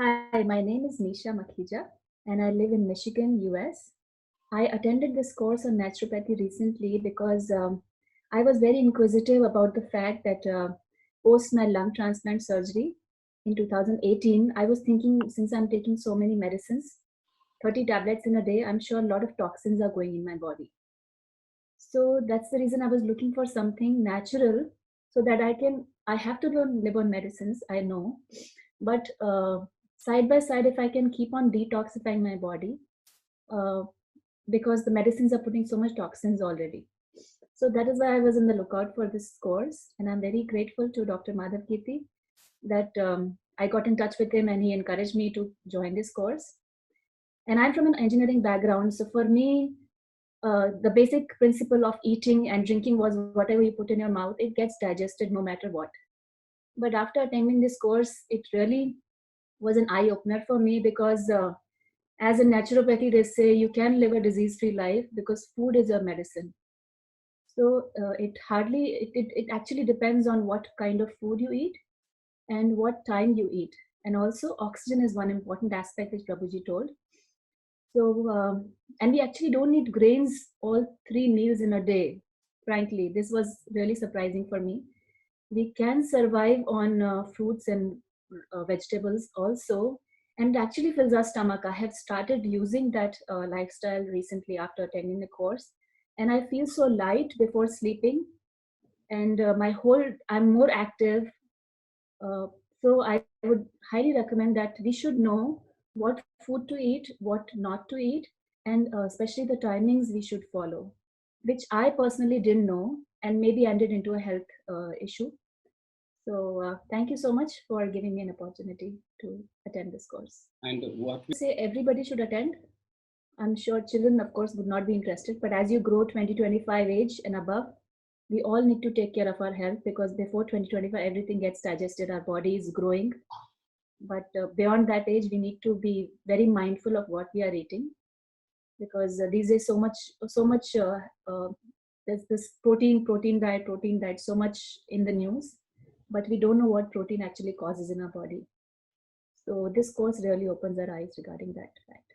Hi, my name is Nisha Makhija and I live in Michigan, US. I attended this course on naturopathy recently because I was very inquisitive about the fact that post my lung transplant surgery in 2018, I was thinking, since I'm taking so many medicines, 30 tablets in a day, I'm sure a lot of toxins are going in my body. So that's the reason I was looking for something natural so that I have to live on medicines, I know. But side by side, if I can keep on detoxifying my body, uh, because the medicines are putting so much toxins already. So that is why I was in the lookout for this course. And I'm very grateful to Dr. Madhav Kirti that I got in touch with him and he encouraged me to join this course. And I'm from an engineering background. So for me, the basic principle of eating and drinking was whatever you put in your mouth, it gets digested no matter what. But after attending this course, it really was an eye opener for me because as in naturopathy, they say you can live a disease free life because food is your medicine. So it actually depends on what kind of food you eat and what time you eat. And also, oxygen is one important aspect, which Prabhuji told. So, and we actually don't need grains all 3 meals in a day. Frankly, this was really surprising for me. We can survive on fruits and vegetables also, and it actually fills our stomach. I have started using that lifestyle recently after attending the course, and I feel so light before sleeping, and I'm more active. Uh, so I would highly recommend that we should know what food to eat, what not to eat, and especially the timings we should follow, which I personally didn't know and maybe ended into a health issue. So thank you so much for giving me an opportunity to attend this course. And what we Say everybody should attend. I'm sure children, of course, would not be interested, but as you grow 20-25 age and above, we all need to take care of our health because before 20-25, everything gets digested, our body is growing. But beyond that age, we need to be very mindful of what we are eating because these days there's this protein diet, so much in the news, but we don't know what protein actually causes in our body. So this course really opens our eyes regarding that fact.